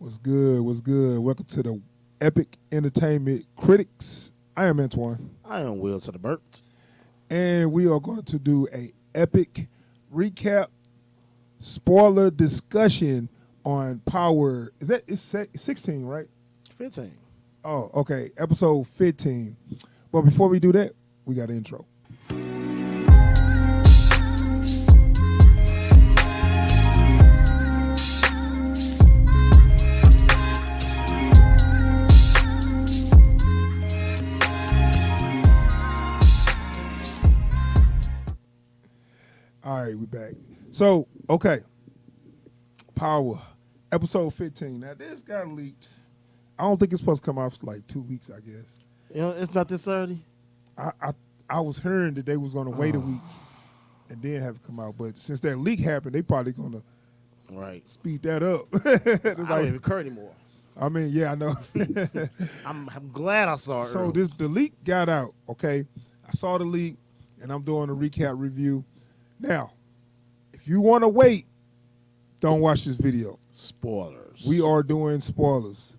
What's good? What's good? Welcome to the Epic Entertainment Critics. I am Antoine. I am Will to the Burt. And we are going to do a epic recap, spoiler discussion on Power. It's 16, right? 15. Oh, okay. Episode 15. But before we do that, we got an intro. All right, we back. So, okay. Power, episode 15. Now, this got leaked. I don't think it's supposed to come out for like 2 weeks, I guess. You know, it's not this early. I was hearing that they was going to wait a week and then have it come out. But since that leak happened, they probably going to speed that up. I don't even care anymore. I mean, yeah, I know. I'm glad I saw it. So the leak got out, okay? I saw the leak, and I'm doing a recap review. Now, if you want to wait, don't watch this video. Spoilers. We are doing spoilers.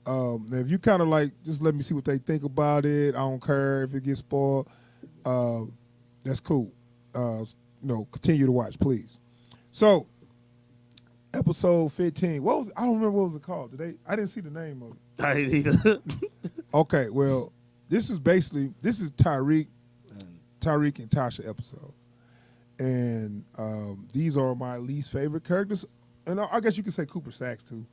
Now, if you kind of like, just let me see what they think about it. I don't care if it gets spoiled. That's cool. Continue to watch, please. So, episode 15. I don't remember what was it called. I didn't see the name of it. I didn't either. Okay, well, this is Tariq and Tasha episode. And these are my least favorite characters. And I guess you could say Cooper Saxe, too.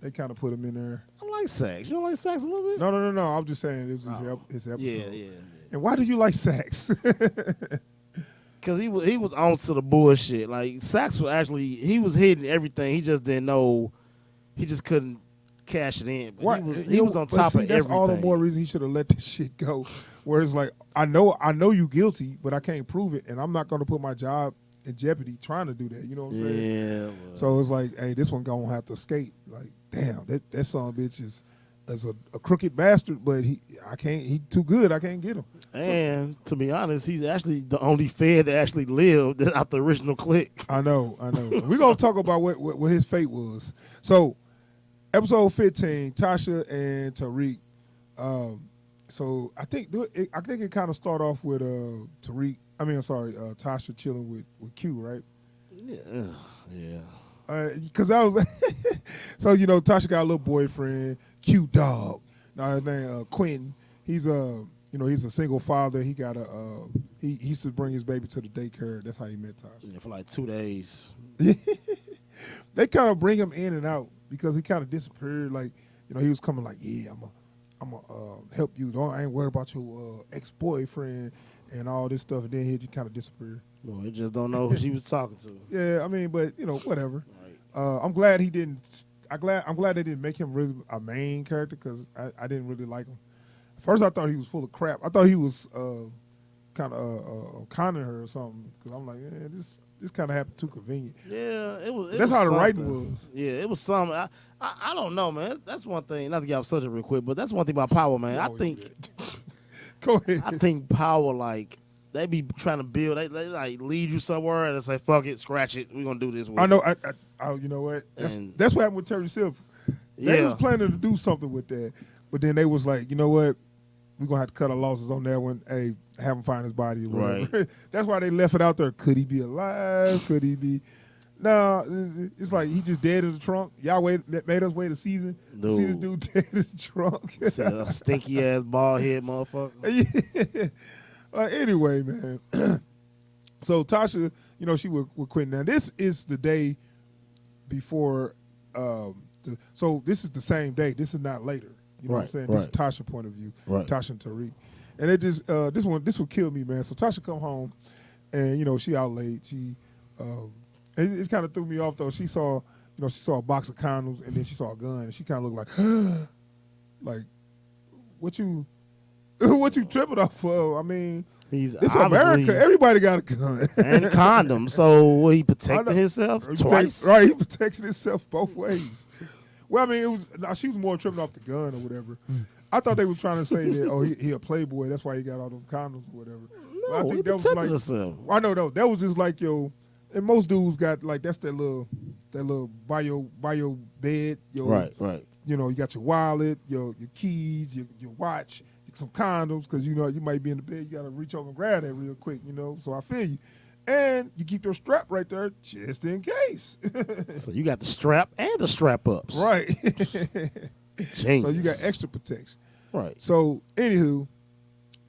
They kind of put him in there. I like Saxe. You don't like Saxe a little bit? No. I'm just saying it was his episode. Yeah. And why do you like Saxe? Because he was on to the bullshit. Like, Saxe was he was hitting everything. He just didn't know. He just couldn't cash it in. But he was on top of everything. That's all the more reason he should have let this shit go. Where it's like, I know you guilty, but I can't prove it, and I'm not going to put my job in jeopardy trying to do that. You know what I'm saying? Yeah. So it's like, hey, this one going to have to skate. Like, damn, that son of a bitch is a crooked bastard, but he too good. I can't get him. And to be honest, he's actually the only Fed that actually lived out the original clique. I know. We're going to talk about what his fate was. So, episode 15, Tasha and Tariq. So I think it kind of start off with Tasha chilling with Q, right? Yeah. Because I was so Tasha got a little boyfriend, Q dog. Now his name Quentin. He's he's a single father. He got he used to bring his baby to the daycare. That's how he met Tasha. Yeah, for like 2 days. They kind of bring him in and out because he kind of disappeared. Like he was coming like, yeah, I'm gonna help you. I ain't worried about your ex-boyfriend and all this stuff. And then he just kind of disappeared. Well, he just don't know who she was talking to. Yeah, I mean, but whatever. Right. I'm glad he didn't. I'm glad they didn't make him really a main character because I didn't really like him. First, I thought he was full of crap. I thought he was kind of conning her or something. Because I'm like, this kind of happened too convenient. Yeah, it was. That's how the writing was. Yeah, it was something. I don't know, man. That's one thing. Not to get off subject real quick, but that's one thing about Power, man. I think. Go ahead. I think Power, like, they be trying to build. They like lead you somewhere and say, "Fuck it, scratch it. We're gonna do this." I know. You know what? That's what happened with Terry Silver. They was planning to do something with that, but then they was like, you know what? We're gonna have to cut our losses on that one. Hey, have him find his body or whatever. Right. That's why they left it out there. Could he be alive? Could he be? No, it's like he just dead in the trunk. Y'all made us wait a season to see this dude dead in the trunk. A stinky ass bald head motherfucker. Yeah. Anyway, man. So Tasha, she was Quentin. Now this is the day before. So this is the same day. This is not later. You know what I'm saying? This is Tasha's point of view. Right. Tasha and Tariq. And it just this would kill me, man. So Tasha come home, and she out late. She it kind of threw me off though. She saw a box of condoms, and then she saw a gun, and she kind of looked like what you tripping off of? I mean, this America. Everybody got a gun and condoms. So he protected himself twice. Right, he protected himself both ways. Well, I mean, she was more tripping off the gun or whatever. I thought they were trying to say that he a playboy, that's why he got all them condoms or whatever. No, I think he that was protected himself. I know though. That was just like and most dudes got like that's their little that little by your bed, your Right. you know, you got your wallet, your keys, your watch, some condoms, because you know you might be in the bed, you gotta reach over and grab that real quick, you know. So I feel you. And you keep your strap right there just in case. So you got the strap and the strap ups. Right. Genius. So you got extra protection. Right. So anywho,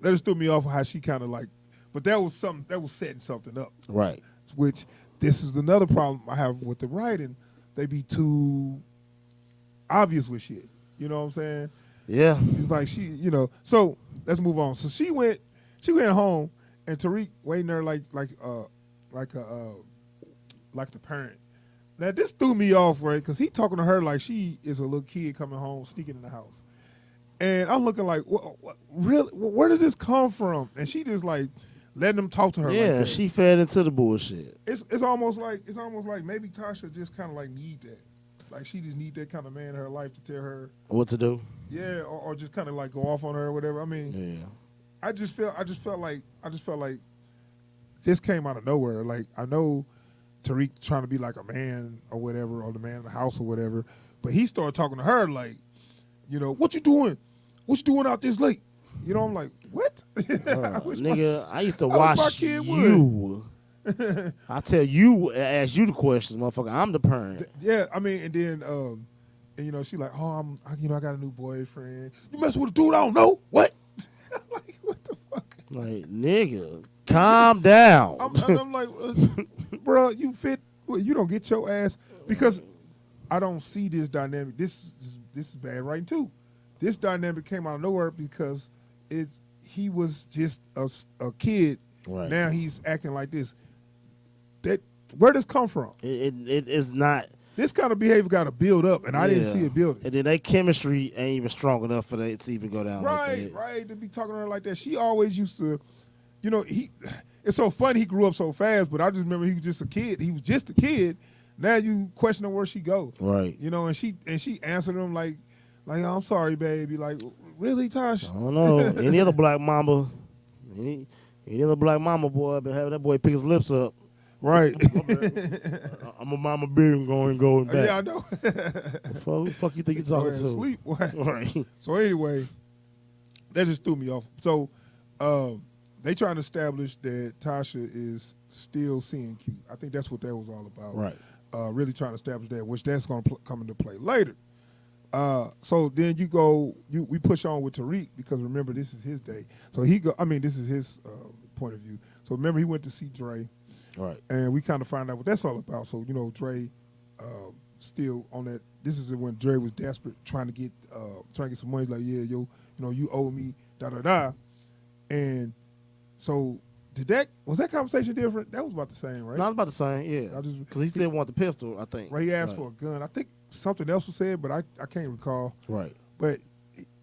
that just threw me off of how she kind of like, but that was something that was setting something up. Right. Which this is another problem I have with the writing. They be too obvious with shit. You know what I'm saying? Yeah. It's like she, you know. So let's move on. So she went home, and Tariq waiting there like the parent. Now this threw me off, right? Because he talking to her like she is a little kid coming home, sneaking in the house, and I'm looking like, what really? Where does this come from? And she just like letting them talk to her. Yeah, like that. she fed into the bullshit. It's almost like maybe Tasha just kind of like need that. Like she just need that kind of man in her life to tell her what to do. Yeah, or just kind of like go off on her or whatever. I mean, Yeah. I just felt like this came out of nowhere. Like I know Tariq trying to be like a man or whatever, or the man in the house or whatever, but he started talking to her like, you know, what you doing? What you doing out this late? You know, I'm like, what? I used to watch you. I tell you, ask you the questions, motherfucker. I'm the parent. Yeah, I mean, and then, and you know, she like, oh, I got a new boyfriend. You messing with a dude I don't know? What? I'm like, what the fuck? Like, nigga, calm down. I'm like, bro, you fit. Well, you don't get your ass because I don't see this dynamic. This is bad writing too. This dynamic came out of nowhere because he was just a kid. Right. Now he's acting like this. Where does come from? It is not. This kind of behavior got to build up, and I didn't see it building. And then their chemistry ain't even strong enough for that to even go down. Right, right. To be talking to her like that. She always used to, you know. It's so funny. He grew up so fast, but I just remember he was just a kid. He was just a kid. Now you questioning where she go. Right. You know, and she answered him like, oh, I'm sorry, baby. Like, really, Tosh? I don't know. Any other black mama, any other black mama boy, been having that boy pick his lips up. Right. I'm a mama beer and going back. Yeah, I know. Who the fuck you think you're talking to? Sleep. Right. So anyway, that just threw me off. So they trying to establish that Tasha is still seeing Q. I think that's what that was all about. Right. Really trying to establish that, which that's going to come into play later. So then we push on with Tariq because remember this is his day. So this is his point of view. So remember he went to see Dre. Right. And we kind of find out what that's all about. So, you know, Dre still on that. This is when Dre was desperate, trying to get some money. Like, yeah, you owe me, da-da-da. And so was that conversation different? That was about the same, right? No, I was about the same, yeah. Because he still want the pistol, I think. Right, he asked for a gun. I think something else was said, but I can't recall. Right. But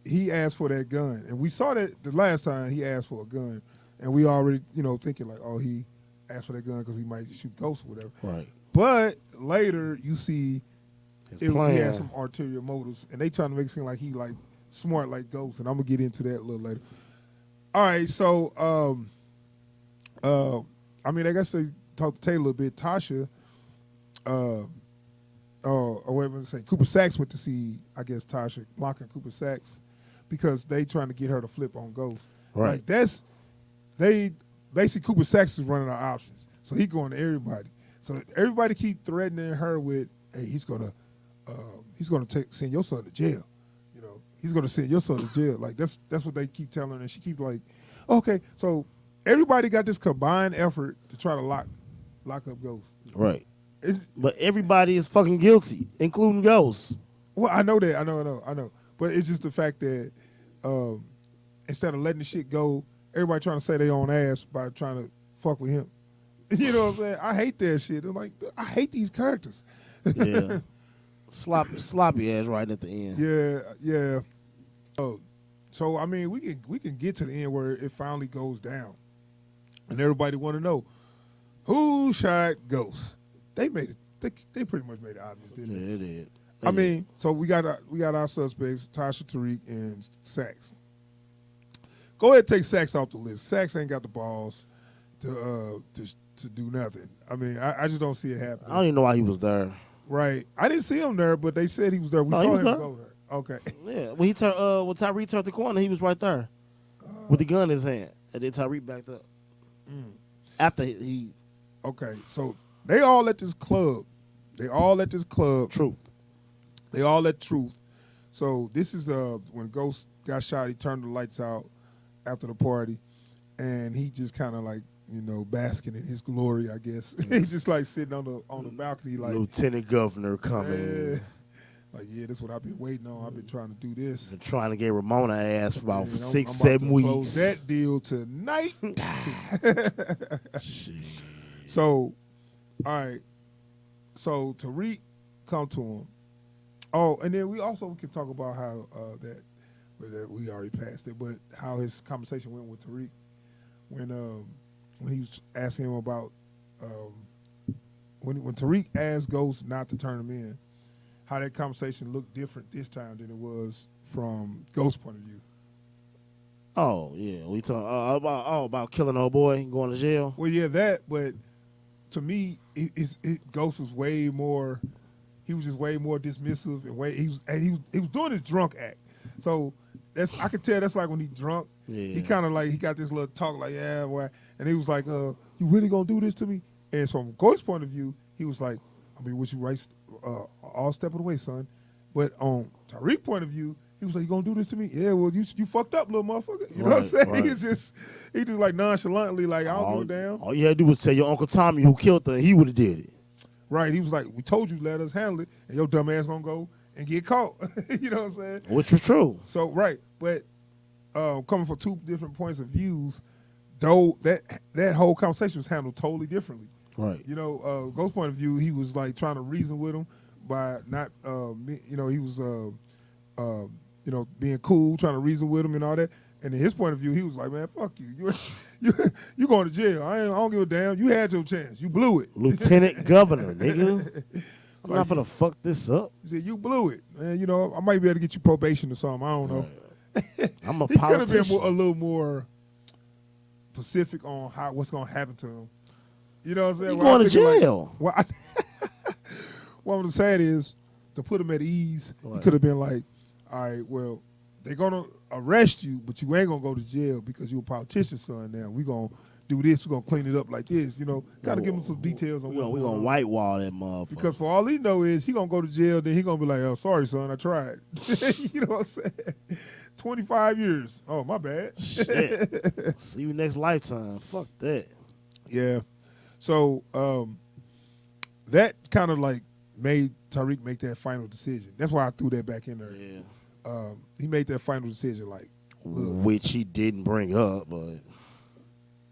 he asked for that gun. And we saw that the last time he asked for a gun. And we already, thinking like, oh, he asked for that gun because he might shoot ghosts or whatever. Right. But later you see he has some ulterior motives, and they trying to make it seem like he like smart like ghosts, and I'm gonna get into that a little later. All right, so I guess they talked to Tay a little bit. Tasha, Cooper Saxe went to see, I guess, Tasha, Blanca and Cooper Saxe, because they trying to get her to flip on ghosts. Right. They basically Cooper Saxe is running our options, so he going to everybody. So everybody keep threatening her with, hey, he's gonna send your son to jail. He's gonna send your son to jail. Like that's what they keep telling her, and she keep like, okay. So everybody got this combined effort to try to lock up ghosts. Right. But everybody is fucking guilty, including ghosts. Well, I know that. I know. But it's just the fact that instead of letting the shit go, everybody trying to say they own ass by trying to fuck with him. You know what I'm saying? I hate that shit. It's like, I hate these characters. Yeah. Sloppy ass right at the end. Yeah. So I mean, we can get to the end where it finally goes down, and everybody want to know who shot Ghost. They made it. They pretty much made it obvious, didn't they? Yeah, it did. I mean, so we got our suspects: Tasha, Tariq, and Saxe. Go ahead, and take Saxe off the list. Saxe ain't got the balls to do nothing. I mean, I just don't see it happening. I don't even know why he was there. Right. I didn't see him there, but they said he was there. We No, he saw was him there. go there. Okay. Yeah, when Tyree turned the corner, he was right there with the gun in his hand, and then Tyree backed up. After he Okay. So they all at this club. They all at this club. Truth. They all at Truth. So this is when Ghost got shot. He turned the lights out after the party, and he just kind of like basking in his glory. I guess he's just like sitting on the balcony, like Lieutenant Governor coming. Like this is what I've been waiting on. I've been trying to do this. Been trying to get Ramona ass for about I'm 6-7 about to weeks. Close that deal tonight. So, all right. So Tariq come to him. Oh, and then we can talk about how that we already passed it, but how his conversation went with Tariq when he was asking him about when Tariq asked Ghost not to turn him in, how that conversation looked different this time than it was from Ghost's point of view. Oh yeah, we talk about killing old boy and going to jail. Well, yeah, that. But to me, Ghost was way more. He was just way more dismissive and he was doing his drunk act. So I could tell that's like when he drunk. Yeah. He kind of like he got this little talk like why, and he was like, "You really gonna do this to me?" And from Ghost's point of view, he was like, "I mean, what you right all step of the way, son." But on Tariq's point of view, he was like, "You gonna do this to me?" Yeah, well, you fucked up, little motherfucker. You know what I'm saying? Right. He just like nonchalantly like, I don't give a damn. All you had to do was tell your Uncle Tommy who killed her, he would have did it. Right. He was like, "We told you, let us handle it, and your dumb ass gonna go and get caught." You know what I'm saying? Which was true. So right, but coming from two different points of views, though that whole conversation was handled totally differently. Right. Ghost's point of view, he was like trying to reason with him by not, he was, being cool, trying to reason with him and all that. And in his point of view, he was like, "Man, fuck you. You going to jail. I don't give a damn. You had your chance. You blew it." Lieutenant Governor, nigga. I'm not gonna fuck this up. He said, "You blew it. Man, I might be able to get you probation or something. I don't know." I'm a he could politician. have been a little more specific on what's going to happen to him. You know what I'm saying? You going to jail. What I'm saying is, to put him at ease, Right. he could have been like, "All right, well, they're going to arrest you, but you ain't going to go to jail because you're a politician's son now. We're going to do this. We're going to clean it up like this." Got to give him some details on what's We're going gonna on. white wall that motherfucker. Because for all he know is he going to go to jail, then he going to be like, "Oh, sorry, son, I tried." You know what I'm saying? 25 years. Oh, my bad. Shit. See you next lifetime. Fuck that. Yeah. So that kind of like made Tariq make that final decision. That's why I threw that back in there. Yeah. He made that final decision like, look, which he didn't bring up, but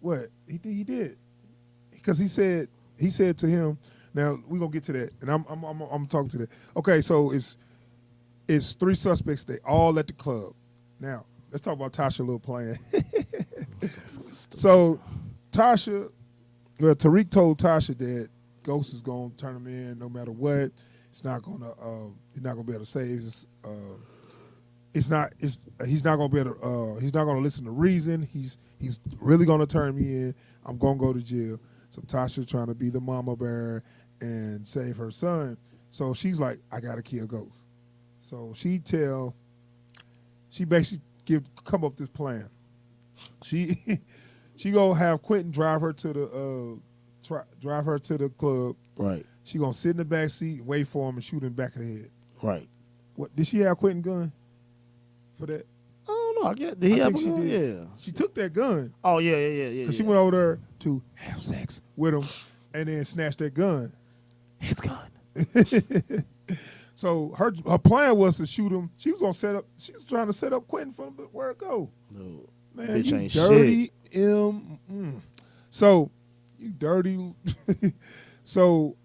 what? He did. Because he said to him, now we're going to get to that, and I'm talking to that. Okay, so it's three suspects. They all at the club. Now, let's talk about Tasha little plan. So Tasha, Tariq told Tasha that Ghost is gonna turn him in no matter what. He's not gonna be able to save his. He's not gonna be able to. He's not gonna listen to reason. He's really gonna turn me in. I'm gonna go to jail. So Tasha trying to be the mama bear and save her son. So she's like, I gotta kill Ghost. So she basically come up with this plan. She gonna have Quentin drive her to the club. right, She gonna sit in the back seat, wait for him, and shoot him in the back of the head. right. What did she have Quentin gun for that? I don't know. I guess did he I have think a gun? she did. Yeah. She took that gun. Oh yeah. She went over there to have sex with him, and then snatched that gun. His gun. So her plan was to shoot him. She was trying to set up Quentin from where it go. No. Man, Bitch you ain't dirty So you dirty. So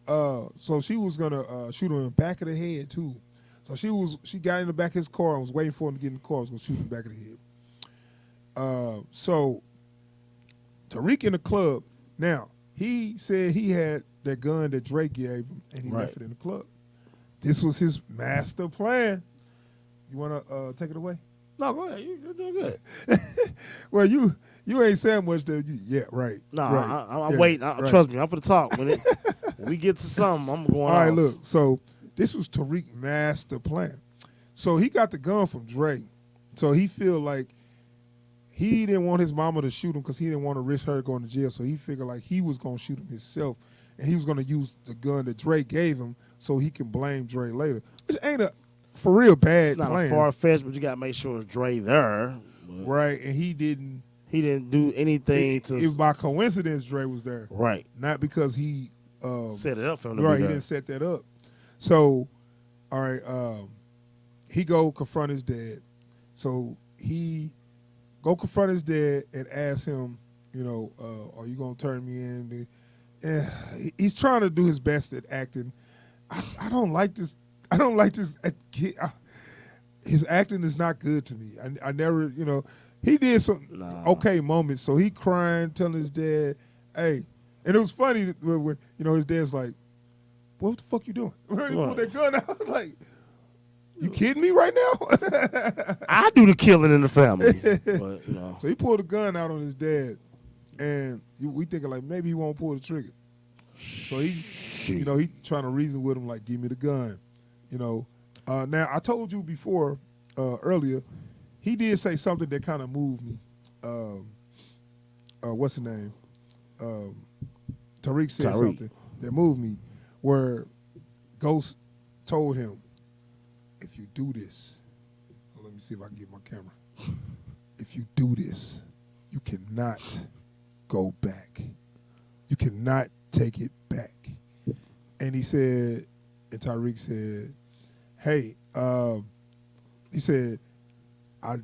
she was gonna shoot him in the back of the head too. So she got in the back of his car and was waiting for him to get in the car. Was gonna shoot him in the back of the head. So Tariq in the club. Now he said he had that gun that Drake gave him, and he left it in the club. This was his master plan. You wanna take it away? No, go ahead. You're doing good. Well, you ain't saying much. Yeah, right. No, right. I'm waiting. Trust me, I'm for the talk. When When we get to something, I'm going All right, off. look. So this was Tariq master plan. So he got the gun from Dre. So he feel like he didn't want his mama to shoot him because he didn't want to risk her going to jail. So he figured like he was going to shoot him himself. And he was going to use the gun that Dre gave him so he can blame Dre later. Which ain't a for real bad It's not plan. a far-fetched, but you got to make sure it's Dre there. Right, and he didn't do anything If by coincidence Dre was there. Right. Not because he set it up for him to right, be he there. didn't set that up. So, all right, he go confront his dad. So he go confront his dad and ask him, you know, are you gonna turn me in? And he's trying to do his best at acting. I don't like this. I don't like this. His acting is not good to me. I never, you know, he did some okay moments. So he crying, telling his dad, hey, and it was funny when you know, his dad's like, what the fuck you doing? He pulled that gun out. Like, you kidding me right now? I do the killing in the family. But, you know. So he pulled the gun out on his dad, and we thinking like maybe he won't pull the trigger. So he, you know, he trying to reason with him like, give me the gun, you know. Now I told you before earlier, he did say something that kind of moved me. What's his name? Tariq said something that moved me, where Ghost told him, if you do this, let me see if I can get my camera. If you do this, you cannot go back. You cannot take it back. And he said, and Tariq said, hey, he said, I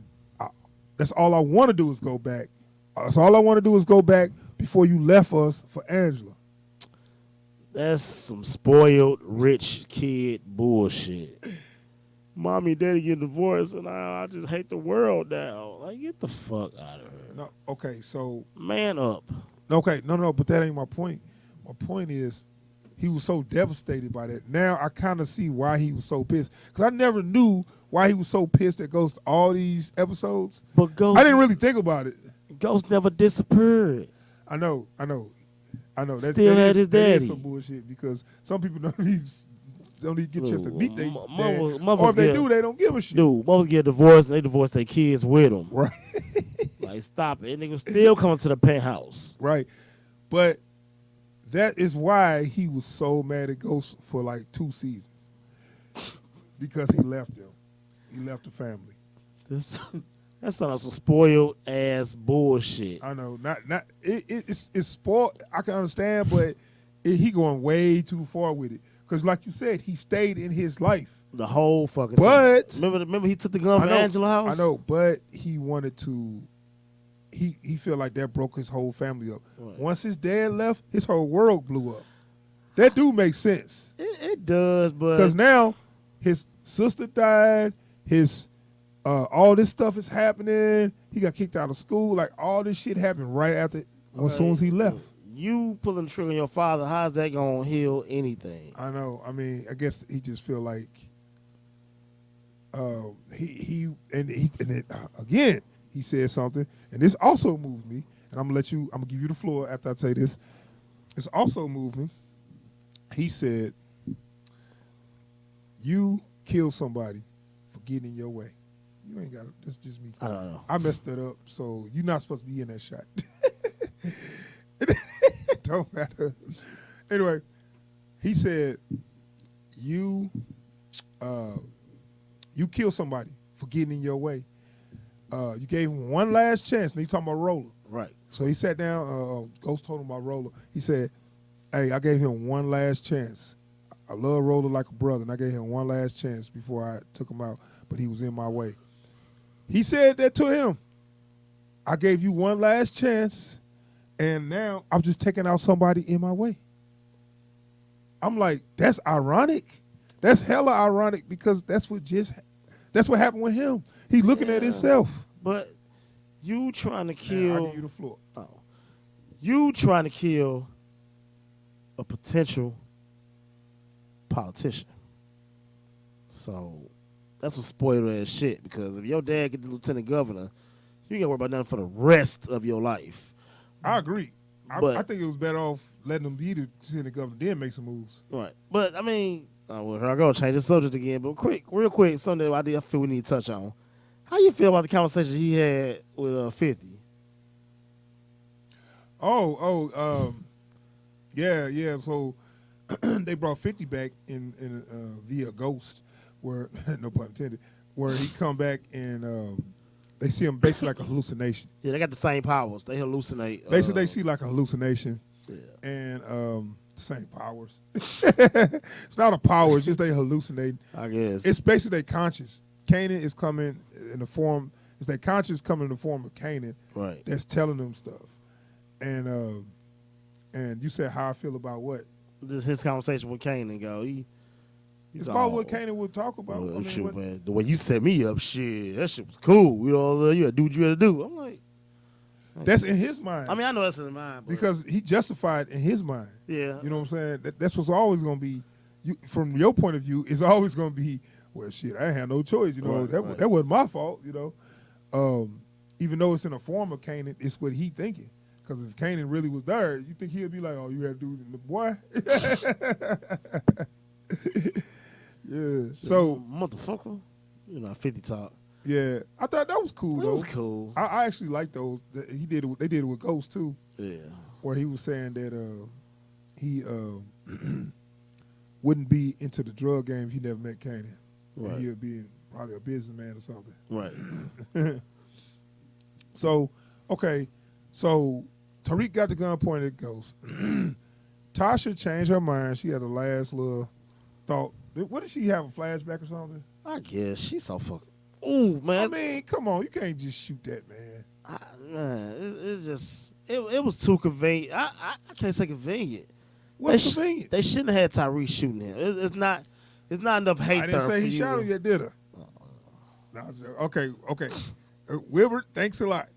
that's all I want to do is go back. That's all I want to do is go back before you left us for Angela. That's some spoiled rich kid bullshit. Mommy and daddy get divorced and I just hate the world now. Like, get the fuck out of here. No, okay, so man up. Okay, no, but that ain't my point. My point is, he was so devastated by that. Now I kind of see why he was so pissed. Because I never knew why he was so pissed at Ghost all these episodes. But Ghost, I didn't really think about it. Ghost never disappeared. I know. Still had his daddy. That is some bullshit because some people don't even get a chance to meet their dad. Or if they do, they don't give a shit. Dude, mothers get divorced and they divorce their kids with them. Right. Like, stop it. And niggas still coming to the penthouse. Right. But that is why he was so mad at Ghost for like 2 seasons. Because he left them. He left the family. That's not some spoiled ass bullshit. I know. It's spoiled. I can understand, but he going way too far with it. Because like you said, he stayed in his life. The whole fucking time. Remember he took the gun from Angela's house? I know, but he wanted to. He felt like that broke his whole family up. Right. Once his dad left, his whole world blew up. That do make sense. It does, but because now his sister died. His all this stuff is happening. He got kicked out of school. Like all this shit happened right after, as soon as he left. You pulling the trigger on your father, how's that gonna heal anything? I know. I mean, I guess he just feel like again. He said something, and this also moved me. And I'm gonna give you the floor after I say this. This also moved me. He said, "You killed somebody for getting in your way. You ain't got it. That's just me. I don't know. I messed that up, so you're not supposed to be in that shot. It don't matter. Anyway, he said, "You killed somebody for getting in your way. You gave him one last chance." And he talking about Roller. Right. So he sat down. Ghost told him about Roller. He said, "Hey, I gave him one last chance. I love Roller like a brother, and I gave him one last chance before I took him out, but he was in my way." He said that to him. I gave you one last chance, and now I'm just taking out somebody in my way. I'm like, that's ironic. That's hella ironic because that's what happened with him. He looking at himself. But you trying to kill. I'll give you the floor. Oh. You trying to kill a potential politician. So that's what spoiled ass shit. Because if your dad get the lieutenant governor, you ain't got to worry about nothing for the rest of your life. I agree. I think it was better off letting them be the lieutenant governor, then make some moves. Right. But I mean, well, here I go, change the subject again. But real quick, something I feel we need to touch on. How you feel about the conversation he had with 50? Yeah. So they brought 50 back in via Ghost, where no pun intended, where he come back and they see him basically like a hallucination. Yeah, they got the same powers. They hallucinate. Basically, they see like a hallucination, Yeah. and same powers. It's not a power; it's just they hallucinate. I guess It's basically their conscious. Kanan is coming in the form. It's their conscious coming in the form of Kanan. right. That's telling them stuff, and you said how I feel about what? Just his conversation with Kane and go. It's about what Kanan would talk about. Well, I mean, shoot, man. The way you set me up, shit, that shit was cool. You know, you gotta do what you gotta do. I'm like, that's in his mind. I mean, I know that's in his mind, but because he justified in his mind. yeah, You know what I'm saying? That's what's always going to be, from your point of view, it's always going to be, well, shit, I had no choice. You know, Right. that wasn't my fault, you know. Even though it's in a form of Kanan, it's what he thinking. Because if Kanan really was there, you think he'd be like, oh, you had to do it, boy? Yeah. So, motherfucker, 50 talk. yeah, I thought that was cool, That though. was cool. I actually like those. They did it with Ghost, too. Yeah, Where he was saying that he wouldn't be into the drug game if he never met Kanan. Right. And he would be probably a businessman or something. right. So, okay, so Tariq got the gun pointed at Ghost. Tasha changed her mind. She had a last little thought. What did she have, a flashback or something? I guess she's so fucking. Ooh, man. I mean, come on, you can't just shoot that, man. It's just it was too convenient. I can't say convenient. What's convenient? They shouldn't have had Tyrese shooting him. It's not enough hate I there. didn't say he for shot you. him yet, did I? No, okay. Wilbert, thanks a lot.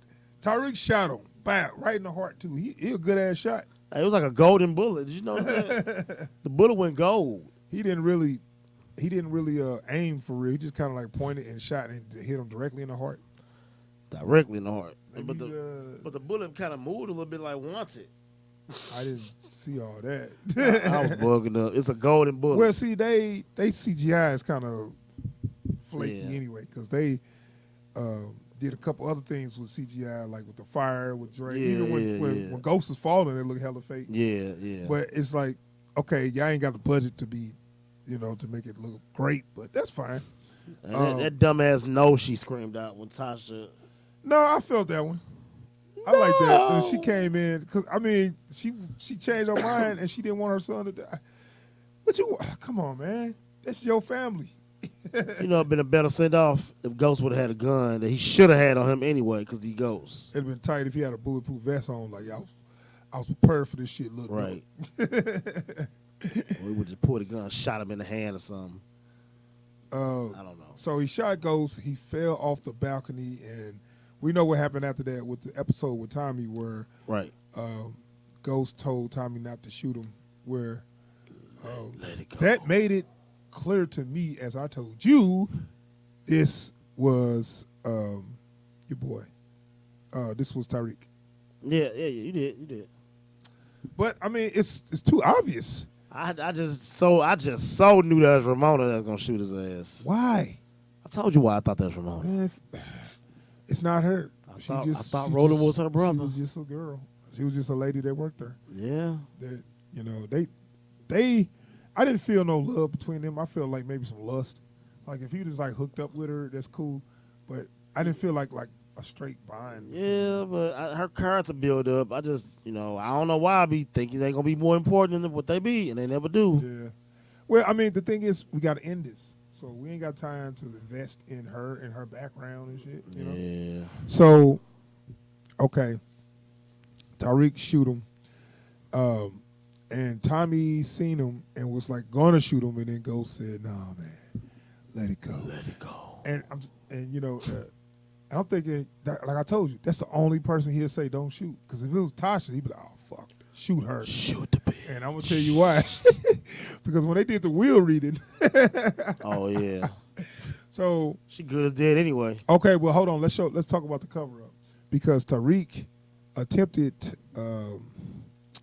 Tariq shot him, bam, right in the heart too. He a good ass shot. It was like a golden bullet. Did you know that? The bullet went gold. He didn't really aim for real. He just kind of like pointed and shot and hit him directly in the heart. Directly in the heart. And But the bullet kind of moved a little bit like wanted. I didn't see all that. I was bugging up. It's a golden bullet. Well, see, they CGI is kind of flaky Yeah. anyway because they did a couple other things with CGI, like with the fire with Dre. Even when Ghost is falling, it look hella fake. Yeah. But it's like, okay, y'all ain't got the budget to be, to make it look great, but that's fine. And that dumbass no she screamed out when Tasha. No, I felt that one. I like that. When she came in, because, I mean, she changed her mind and she didn't want her son to die. Come on, man. That's your family. It'd been a better send off if Ghost would have had a gun that he should have had on him anyway, because he Ghost. It'd been tight if he had a bulletproof vest on. Like, I was prepared for this shit. Look, Right. Or he would just pull the gun, shot him in the hand or something. I don't know. So he shot Ghost. He fell off the balcony, and we know what happened after that with the episode with Tommy, where Right. Ghost told Tommy not to shoot him. Where Let it go. that made it clear to me, as I told you, this was your boy. This was Tariq. Yeah, you did. But I mean, it's too obvious. I just so knew that was Ramona that was gonna shoot his ass. Why? I told you why I thought that was Ramona. Man, it's not her. I thought Roland was her brother. She was just a girl. She was just a lady that worked there. Yeah. That they I didn't feel no love between them. I felt like maybe some lust. Like if he just like hooked up with her, that's cool. But I didn't feel like a straight bind. Yeah, but her character build up. I just, I don't know why I be thinking they gonna be more important than what they be, and they never do. Yeah. Well, I mean, the thing is, we got to end this. So we ain't got time to invest in her and her background and shit. You know? Yeah. So, okay, Tariq shoot him, and Tommy seen him and was like gonna shoot him, and then Ghost said, "Nah, man, let it go, Let it go." And I'm thinking, that, like I told you, that's the only person he'll say don't shoot. Because if it was Tasha, he'd be like, "Oh fuck, shoot her, Shoot the bitch. And I'm gonna tell you why, because when they did the wheel reading, Oh yeah. so She good as dead anyway. okay, well hold on, let's talk about the cover up, because Tariq attempted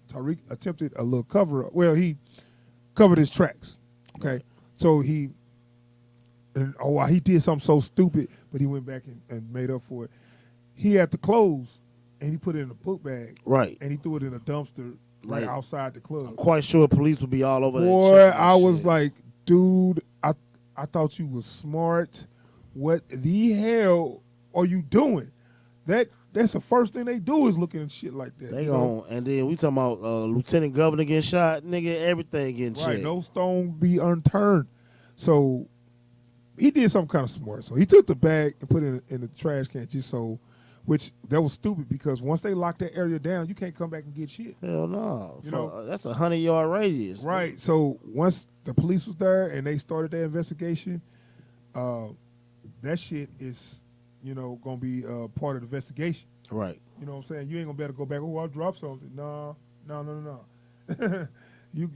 Tariq attempted a little cover up. Well, he covered his tracks. Okay, so he did something so stupid, but he went back and made up for it. He had the clothes and he put it in a book bag. Right. And he threw it in a dumpster right outside the club. I'm quite sure police would be all over that. Boy, I was like, dude, I thought you was smart. What the hell are you doing? That's the first thing they do is looking at shit like that. They gon' and then we talking about lieutenant governor getting shot, nigga, everything getting shot. Right, no stone be unturned. So he did something kind of smart. So he took the bag and put it in the trash can just so, which that was stupid because once they lock that area down, you can't come back and get shit. Hell no. You know, that's 100-yard radius. Right. So once the police was there and they started their investigation, that shit is, gonna be part of the investigation. Right. You know what I'm saying? You ain't gonna be able to go back. Oh, I'll drop something. No.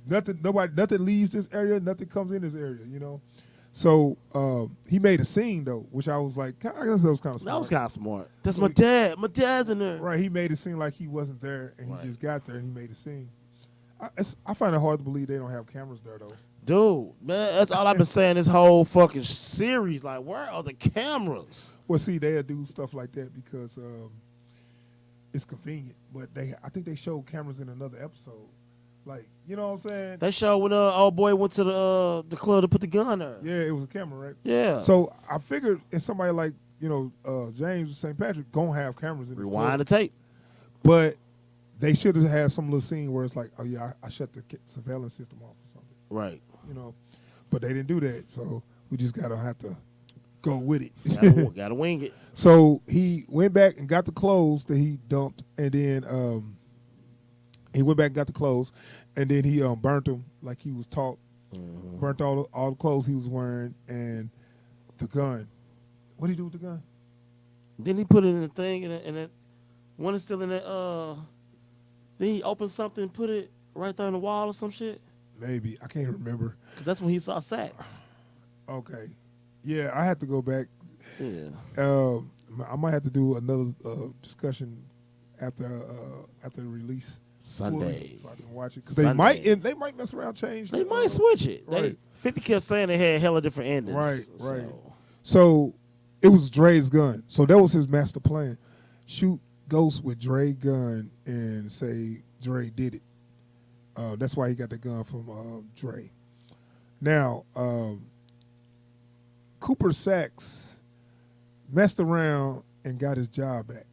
Nothing leaves this area. Nothing comes in this area. So he made a scene though, which I was like, I guess that was kind of smart. That was kind of smart. That's my dad. My dad's in there. Right. He made it seem like he wasn't there, and he just got there and he made a scene. I find it hard to believe they don't have cameras there though. Dude, man, that's all I've been saying this whole fucking series. Like, where are the cameras? Well, see, they'll do stuff like that because it's convenient. But I think they showed cameras in another episode. Like, you know what I'm saying? They showed when old boy went to the club to put the gun there. Yeah, it was a camera, right? Yeah. So I figured if somebody like, James or St. Patrick gonna have cameras in this Rewind club. the tape. But they should have had some little scene where it's like, oh yeah, I shut the surveillance system off or something. Right. But they didn't do that, so we just gotta have to go with it. Gotta wing it. So he went back and got the clothes that he dumped, and then he went back and got the clothes, and then he burnt them like he was taught. Mm-hmm. Burnt all the clothes he was wearing and the gun. What did he do with the gun? Then he put it in the thing, and it one is still in that. Then he opened something, and put it right there on the wall or some shit. Maybe. I can't remember. Cause that's when he saw Sax. Okay. Yeah, I have to go back. Yeah. I might have to do another discussion after the release Sunday, so I can watch it. Cause they might mess around, change. They might switch it. Right. 50 kept saying they had hella different endings. Right. So it was Dre's gun. So that was his master plan. Shoot Ghost with Dre's gun and say Dre did it. That's why he got the gun from Dre. Now, Cooper Saxe messed around and got his job back.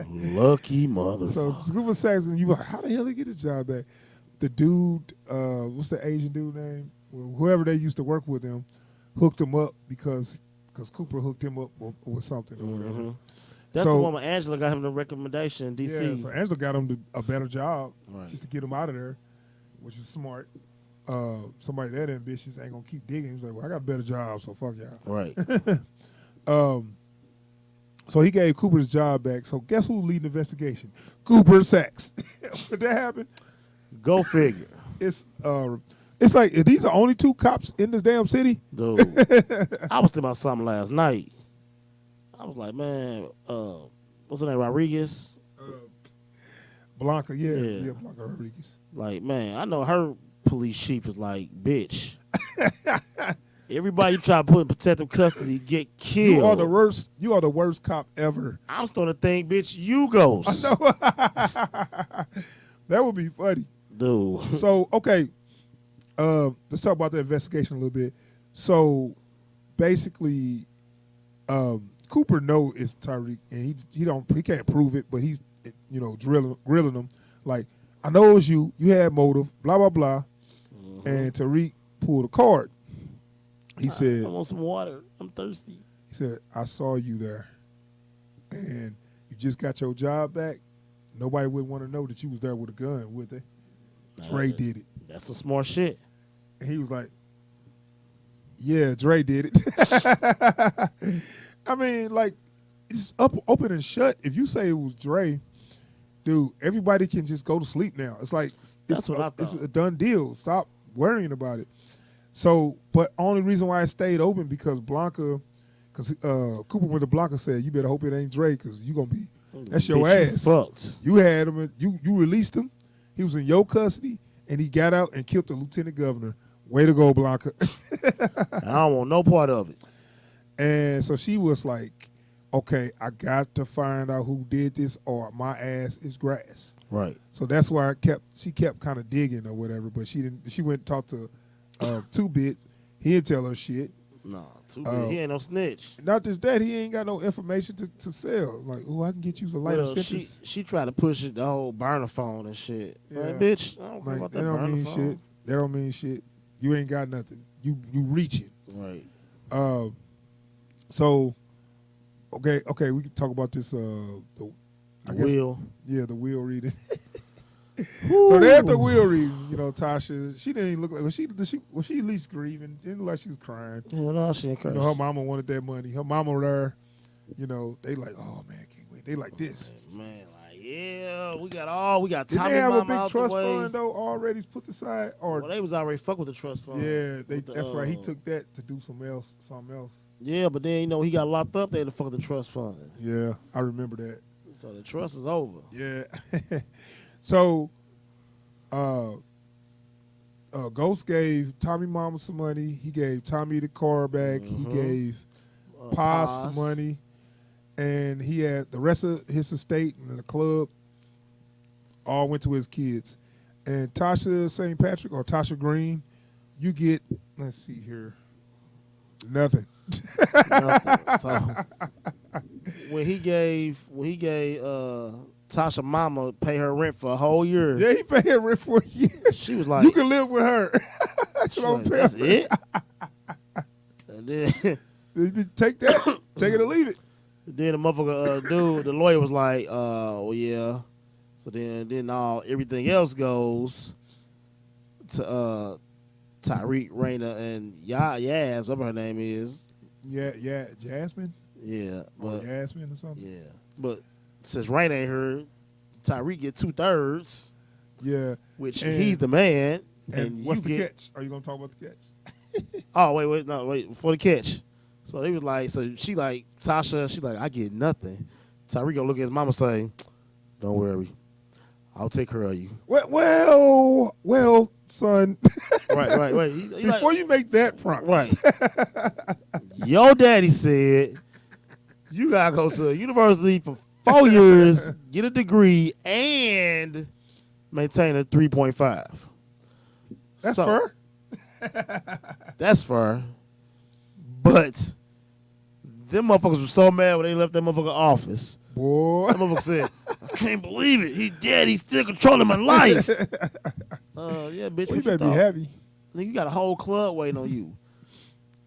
Lucky motherfucker. So Cooper Saxe, and you, how the hell did he get his job back? The dude, what's the Asian dude name? Well, whoever they used to work with him, hooked him up because Cooper hooked him up with something or whatever. Mm-hmm. That's the one where Angela got him the recommendation in D.C. Yeah, so Angela got him a better job just to get him out of there, which is smart. Somebody that ambitious ain't gonna keep digging. He's like, well, I got a better job, so fuck y'all. Right. So he gave Cooper his job back. So guess who's leading the investigation? Cooper Saxe. Would that happen? Go figure. It's like, are these the only two cops in this damn city? Dude, I was thinking about something last night. I was like, man, what's her name? Rodriguez? Blanca, yeah, Blanca Rodriguez. Like, man, I know her police chief is like, bitch. Everybody you try to put in protective custody get killed. You are the worst cop ever. I'm starting to think, bitch, you ghost. I know. That would be funny. Dude. So, okay. Let's talk about the investigation a little bit. So, basically, Cooper knows it's Tariq, and he can't prove it, but he's grilling him like, I know it was you. You had motive. Blah blah blah. Mm-hmm. And Tariq pulled a card. He said, I want some water. I'm thirsty. He said, I saw you there, and you just got your job back. Nobody would want to know that you was there with a gun, would they? Dre did it. That's some smart shit. And he was like, yeah, Dre did it. I mean, like, it's open and shut. If you say it was Dre, dude, everybody can just go to sleep now. It's like, that's what I thought. It's a done deal. Stop worrying about it. So, but only reason why it stayed open because Cooper went to Blanca said, you better hope it ain't Dre because you're going to be That's your Bitch, you ass. fucked. You had him. You released him. He was in your custody, and he got out and killed the lieutenant governor. Way to go, Blanca. And I don't want no part of it. And so she was like, okay, I got to find out who did this or my ass is grass. Right. So that's why she kept kind of digging or whatever, but she went and talked to Two Bits. He didn't tell her shit. Nah, too bad. He ain't no snitch. Not just that, he ain't got no information to sell. Like, oh, I can get you for lighter sentence. She tried to push it, the whole burner phone and shit. Yeah. Like, bitch, I don't care Like, about that that don't burner mean phone. shit. That don't mean shit. You ain't got nothing. You reaching. Right. So, okay, we can talk about this. I guess, Will. yeah, the wheel reading. So they had the wheel reading. You know, Tasha. She didn't even look like was she at least grieving? Didn't look like she was crying. Yeah, no, she ain't You crying. know, her mama wanted that money. Her mama there. You know, they like, oh man, can't wait. They like this. Man, like, yeah, we got Did Tommy they have a Mama big out trust the way. fund though already put aside? Or Well, they was already fuck with the trust fund. yeah, With the, that's right. He took that to do something else. Yeah, but then he got locked up there to fuck with the trust fund. Yeah, I remember that. So the trust is over. Yeah. So, Ghost gave Tommy Mama some money. He gave Tommy the car back. He gave Paz some money, and he had the rest of his estate and the club all went to his kids. And Tasha St. Patrick or Tasha Green, you get, let's see here, nothing. Nothing. So when he gave Tasha Mama pay her rent for a whole year. Yeah, he paid her rent for a year. She was like, you can live with her. she was like, that's it. And then take that, take it or leave it. the motherfucker dude, the lawyer was like, well, yeah. So then everything else goes to Tariq, Raina, and Yaz, whatever her name is. Yeah, Jasmine. Yeah, but Jasmine or something. yeah, but since Raina ain't here, Tariq get 2/3. Yeah, which he's the man. And what's the catch? Are you gonna talk about the catch? Oh wait, before the catch. So they was like, so she like Tasha, she like, I get nothing. Tariq gonna look at his mama and say, don't worry, I'll take care of you. Well, son. Right. Before you make that promise. Right. Your daddy said you gotta go to university for 4 years, get a degree, and maintain a 3.5. That's fair. That's fair. But them motherfuckers were so mad when they left that motherfucker office. Boy. That motherfucker said, I can't believe it. He dead. He's still controlling my life. Yeah, bitch. You better be happy. You got a whole club waiting on you.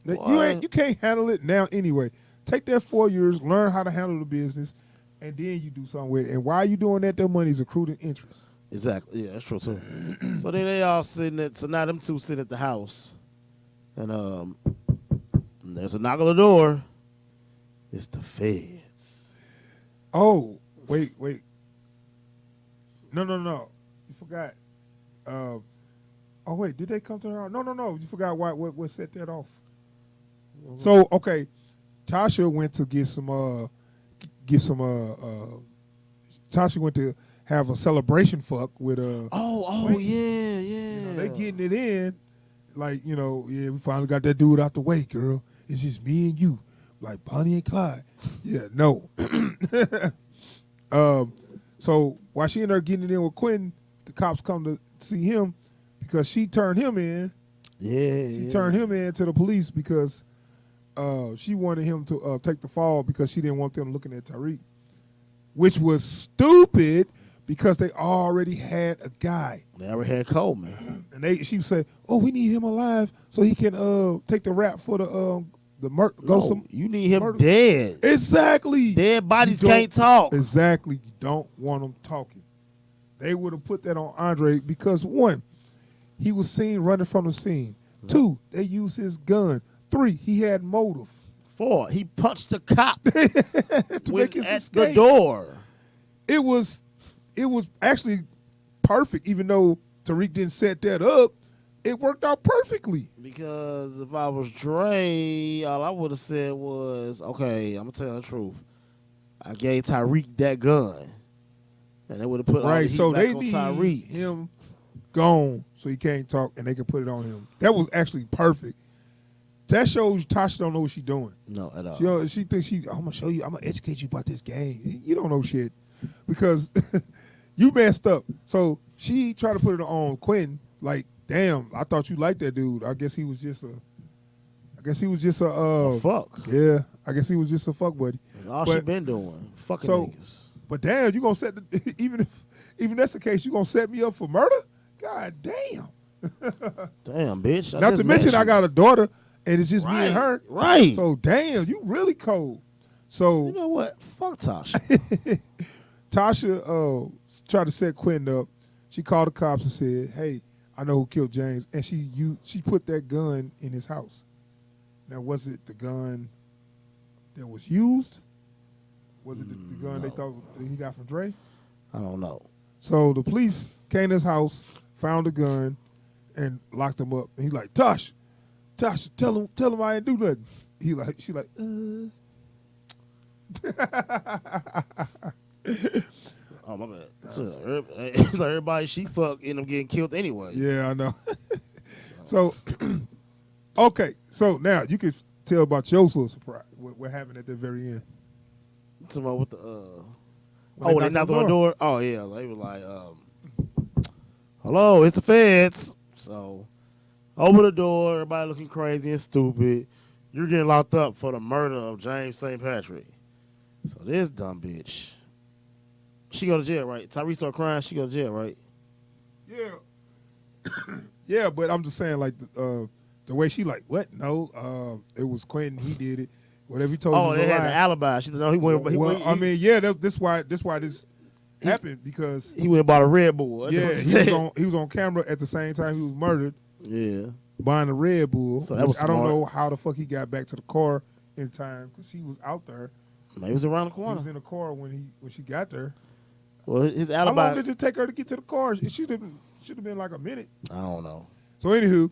You can't handle it now anyway. Take that 4 years, learn how to handle the business, and then you do something with it. And while you doing that, money is accrued in interest. Exactly. Yeah, that's true too. So then they all so now them two sitting at the house. And there's a knock on the door. It's the feds. Oh, wait. No. You forgot. Wait, did they come to her house? No. You forgot what set that off. Mm-hmm. So, okay, Tasha went to Tasha went to have a celebration fuck with yeah. You know, they getting it in, like, you know, yeah, we finally got that dude out the way, girl. It's just me and you, like Bonnie and Clyde. Yeah, no. So while she in there getting it in with Quentin, the cops come to see him because she turned him in. Yeah, she turned him in to the police because she wanted him to take the fall because she didn't want them looking at Tariq, which was stupid because they already had a guy. They already had Coleman. And she said, "Oh, we need him alive so he can take the rap for the you need him dead. Exactly. Dead bodies can't talk. Exactly. You don't want them talking. They would have put that on Andre because 1, he was seen running from the scene. 2, they used his gun. 3, he had motive. 4, he punched the cop to make his at escape. the door. It was actually perfect, even though Tariq didn't set that up. It worked out perfectly. Because if I was Dre, all I would have said was, okay, I'm going to tell you the truth. I gave Tariq that gun. And they would have put all the Right, heat so back they on need Tariq. him gone so he can't talk, and they can put it on him. That was actually perfect. That shows Tasha don't know what she's doing. No, at all. She thinks I'm gonna show you, I'm gonna educate you about this game. You don't know shit because you messed up. So she tried to put it on Quentin. Like, damn, I thought you liked that dude. I guess he was just a. Fuck. Yeah, I guess he was just a fuck buddy. That's all But- she been doing. Fucking so- niggas. But damn, you gonna set the, even that's the case, you gonna set me up for murder? God damn. Damn, bitch. Not to mention I got a daughter and it's just me and her. Right. So damn, you really cold. So you know what? Fuck Tasha. Tasha tried to set Quentin up. She called the cops and said, "Hey, I know who killed James," and she put that gun in his house. Now, was it the gun that was used? Was it the gun they thought that he got from Dre? I don't know. So the police came to his house, found the gun, and locked him up. And he's like, Tosh, tell him I ain't do nothing. She like, Oh, my bad. So, everybody she fucked ended up getting killed anyway. Yeah, I know. So, okay. So now you can tell about your little surprise. What happened at the very end. Somebody with the When they knocked on the door. Oh yeah, they were like, "Hello, it's the feds." So, open the door. Everybody looking crazy and stupid. You're getting locked up for the murder of James St. Patrick. So this dumb bitch, she go to jail, right? Tyrese started crying. She go to jail, right? Yeah. Yeah, but I'm just saying, like, the way she like, what? No, it was Quentin. He did it. Whatever he told you Oh, was they a had lie. the alibi. She said, "No, he went." I mean, yeah, this why this happened because he went and bought a Red Bull. That's yeah, what said. he was on camera at the same time he was murdered Yeah. buying a Red Bull. So that was I don't smart. know how the fuck he got back to the car in time because he was out there. Maybe it was around the He corner. was in the car when she got there. Well, his How alibi. long did it take her to get to the car? It should have been like a minute. I don't know. So anywho,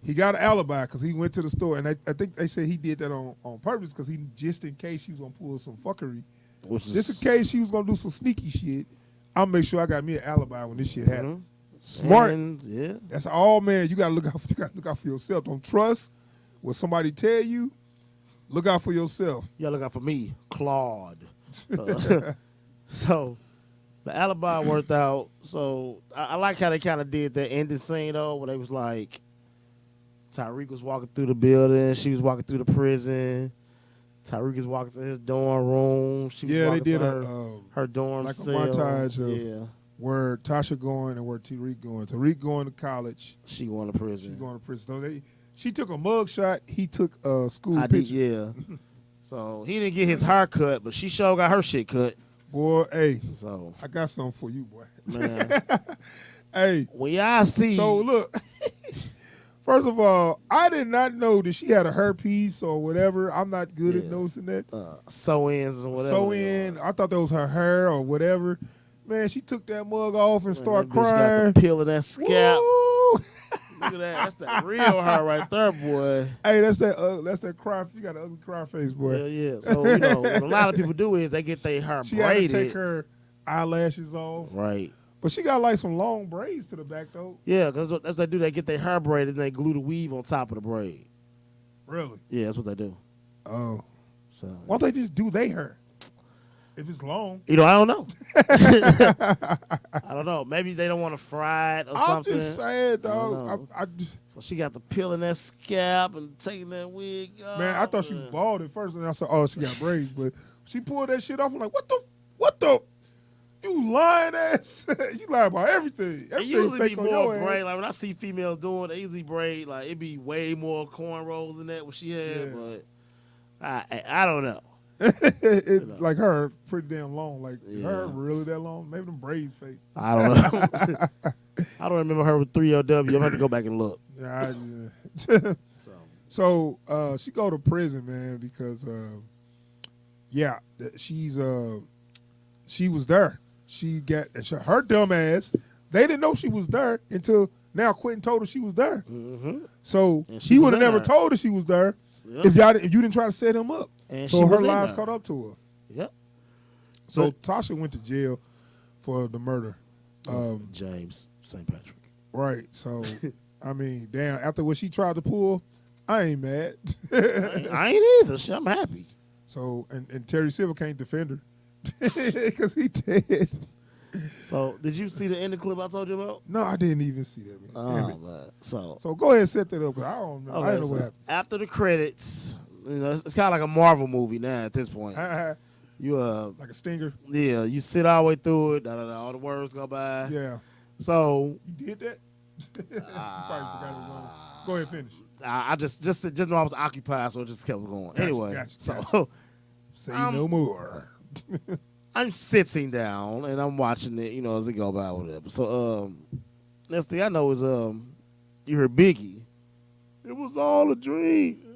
he got an alibi because he went to the store, and I think they said he did that on purpose because he just in case she was gonna pull some fuckery, Which is just in case she was gonna do some sneaky shit. I'll make sure I got me an alibi when this shit happens. Smart. And, yeah. That's all, man. You gotta look out. You gotta look out for yourself. Don't trust what somebody tell you. Look out for yourself. You gotta look out for me, Claude. So the alibi worked out. So I like how they kind of did that ending scene though, where they was like, Tariq was walking through the building, she was walking through the prison. Tariq is walking to his dorm room. She was Yeah, they walking did to her dorm like a cell. montage of yeah. where Tasha going and where Tariq going. Tariq going to college. She going to prison. She going to prison. So she took a mug shot. He took a school I did, picture. yeah. So he didn't get his hair cut, but she sure got her shit cut. Boy, hey, So I got something for you, boy. man, Hey, when y'all see, so look. First of all, I did not know that she had a herpes or whatever. I'm not good at Yeah. noticing that. sew-ins or whatever. So they in, are. I thought that was her hair or whatever. Man, she took that mug off and Man, started that bitch crying. Got the peel of that scalp. Woo! Look at that. That's that real hair right there, boy. Hey, that's that cry. You got an ugly cry face, boy. Yeah, yeah. So, you know, what a lot of people do is they get their hair She had to braided. take her eyelashes off. Right. But she got like some long braids to the back, though. Yeah, because that's what they do. They get their hair braided and they glue the weave on top of the braid. Really? Yeah, that's what they do. Oh. So, Why don't they just do their hair? If it's long. you know, I don't know. I don't know. Maybe they don't want to fry it or I'm something. just saying, don't know. dog. I just, So she got the peel in that scalp and taking that wig off. man, I thought she was bald at first, and I said, oh, she got braids. But she pulled that shit off. I'm like, what the? You lying ass. You lie about everything. It Everything usually fake be on more your braid. ass. Like when I see females doing, they usually braid. Like it be way more cornrows than that what she had. Yeah. But I don't know. Like her, pretty damn long. Like, is her Yeah. really that long? Maybe them braids fake. I don't know. I don't remember her with 3LW. I'm gonna have to go back and look. Yeah. So, So she go to prison, man, because she was there. She got her dumb ass. They didn't know she was there until now. Quentin told her she was there. So And she he was would have in if never there. told her she was there Yep. if you didn't try to set him up. And so she her was in lies there. caught up to her. Yep. So Tasha went to jail for the murder. James St. Patrick. Right. So, I mean, damn, after what she tried to pull, I ain't mad. I ain't either. Shit, I'm happy. So, and Terry Silver can't defend her because he dead. So, did you see the end of the clip I told you about? No, I didn't even see that, man. Damn it. Man. So go ahead and set that up because I don't know. okay, I don't know what happened. after the credits, it's kind of like a Marvel movie now at this point. You like a stinger. Yeah, you sit all the way through it. All the words go by. Yeah. So you did that? You probably forgot it was on. Go ahead, finish. I just know I was occupied, so it just kept going. Gotcha, anyway, gotcha. Say no more. I'm sitting down and I'm watching it, as it go by, whatever. So next thing I know is you heard Biggie. It was all a dream.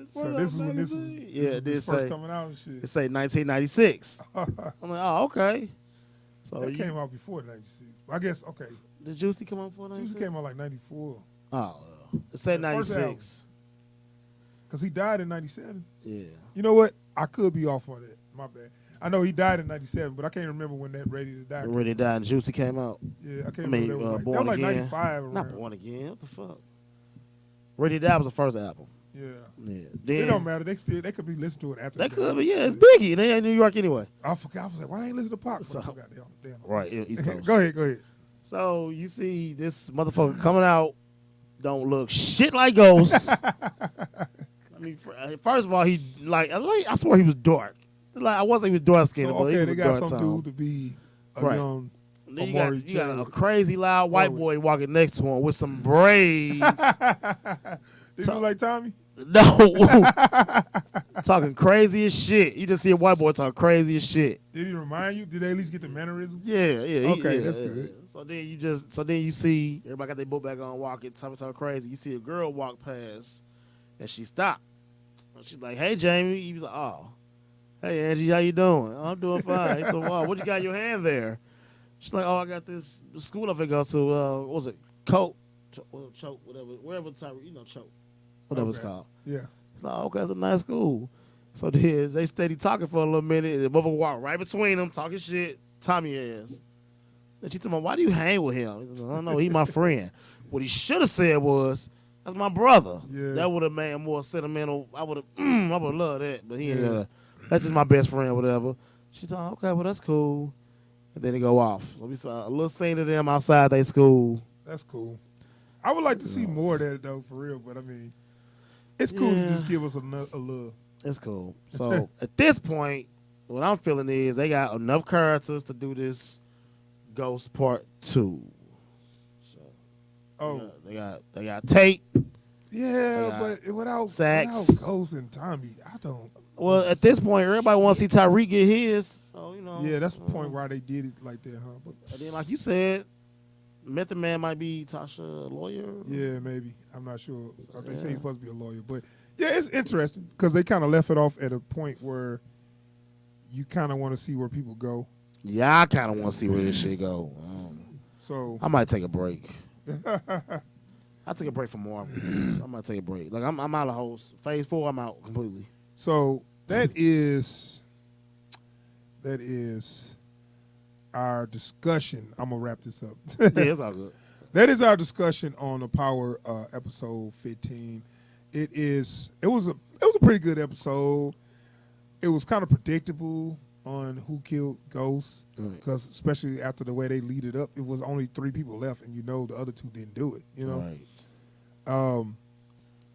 So this is when this was first coming out and shit. It say 1996. I'm like, oh, okay. So that came out before 96. I guess, okay. Did Juicy come out before 96? Juicy came out like 94. Oh, it said 96. Because he died in 97. Yeah. You know what? I could be off on that. My bad. I know he died in 97, but I can't remember when that Ready to Die Ready to Die and Juicy came out. Yeah, I can't remember. That was Born like Again. 95. Around. Not Born Again. What the fuck? Ready to Die was the first album. Yeah. Then, it don't matter. They could be listening to it after. They could, but yeah, it's Biggie. They in New York anyway. I forgot. I was like, why they ain't listen to Pac? So, damn. Right, East Coast. Go ahead. So you see this motherfucker coming out, don't look shit like Ghost. I mean, first of all, he I swear he was dark. Like I wasn't even dark skinned, but he was they got dark some tone. dude to be a Right. young. Then you got a crazy loud white boy walking next to him with some braids. Did you look like Tommy? No. Talking crazy as shit. You just see a white boy talking crazy as shit. Did he remind you? Did they at least get the mannerism? Yeah. Okay, that's good. So then you see everybody got their book back on walking, talking crazy. You see a girl walk past and she stopped. And she's like, "Hey Jamie." He was like, "Oh. Hey Angie, how you doing?" "I'm doing fine." He said, "Wow, what you got in your hand there?" She's like, "Oh, I got this school I go to, what was it? Choke, whatever, wherever Tariq, Choke. Whatever it's called." Yeah. Oh, okay, it's a nice school. So then they steady talking for a little minute, and the mother walk right between them, talking shit, Tommy ass. Then she told me, "Why do you hang with him?" He said, "I don't know, he my friend." What he should have said was, "That's my brother." Yeah. That would have made him more sentimental. I would loved that, but he ain't. That's just my best friend, whatever. She thought, "Okay, well that's cool." And then they go off. So we saw a little scene of them outside their school. That's cool. I would like to see more of that though, for real. But I mean, it's cool to just give us a little. It's cool. So at this point, what I'm feeling is they got enough characters to do this Ghost Part 2. So they got Tate. Yeah, but without Ghost and Tommy, I don't. Well, at this point, everybody wants to see Tariq get his. So Yeah, that's the point why they did it like that, huh? But and then, like you said, Method Man might be Tasha a lawyer. Yeah, maybe. I'm not sure. They say he's supposed to be a lawyer, but yeah, it's interesting because they kind of left it off at a point where you kind of want to see where people go. Yeah, I kind of want to see where this shit go. So I might take a break. I take a break from Marvel. I might take a break. Like I'm out of host. Phase 4, I'm out completely. So that is our discussion. I'm gonna wrap this up. Yeah, it's all good. That is our discussion on the Power episode 15. It was a pretty good episode. It was kind of predictable on who killed Ghost, because especially after the way they lead it up, it was only 3 people left, and the other 2 didn't do it. Right.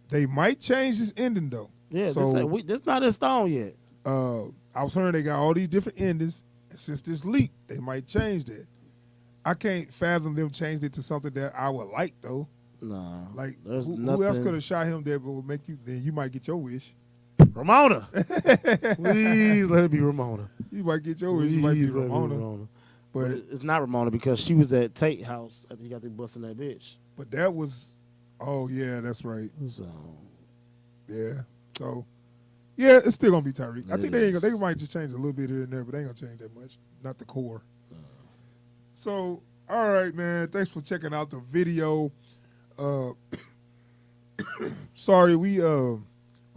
They might change this ending though. Yeah, so this not in stone yet. I was hearing they got all these different endings, and since this leak, they might change that. I can't fathom them changing it to something that I would like though. Nah, like who else could have shot him that would make you? Then you might get your wish. Ramona, please let it be Ramona. You might get your wish. It might be Ramona. But it's not Ramona because she was at Tate house after he got through busting that bitch. But that was, oh yeah, that's right. So yeah, so yeah, it's still gonna be Tariq. I think they might just change a little bit here and there, but they ain't gonna change that much. Not the core. So all right, man. Thanks for checking out the video. Sorry, we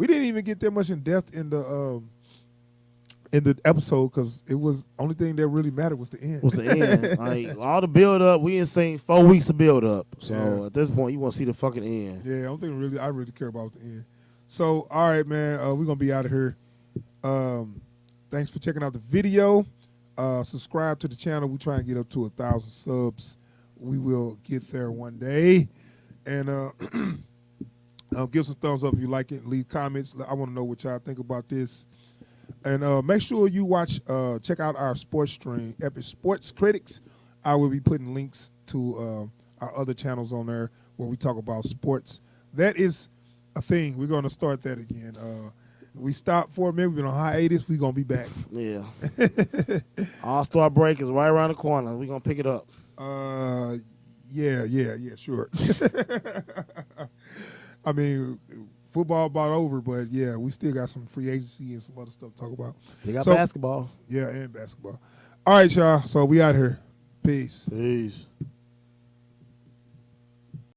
didn't even get that much in depth in the in the episode because it was only thing that really mattered was the end. Was the end. Like all the build up, we ain't seen 4 weeks of build up. So Yeah. at this point, you want to see the fucking end. Yeah, I don't think I really care about the end. So, all right, man, we're gonna be out of here. Thanks for checking out the video. Subscribe to the channel. We try and get up to 1,000 subs. We will get there one day. And give some thumbs up if you like it. Leave comments. I want to know what y'all think about this. And make sure you check out our sports stream, Epic Sports Critics. I will be putting links to our other channels on there where we talk about sports. That is a thing. We're going to start that again. We stopped for a minute. We've been on hiatus. We're going to be back. Yeah. All-Star break is right around the corner. We're going to pick it up. Yeah, sure. I mean, football about over, but yeah, we still got some free agency and some other stuff to talk about. Still got basketball. Yeah, and basketball. All right, y'all. So we out here. Peace. Peace.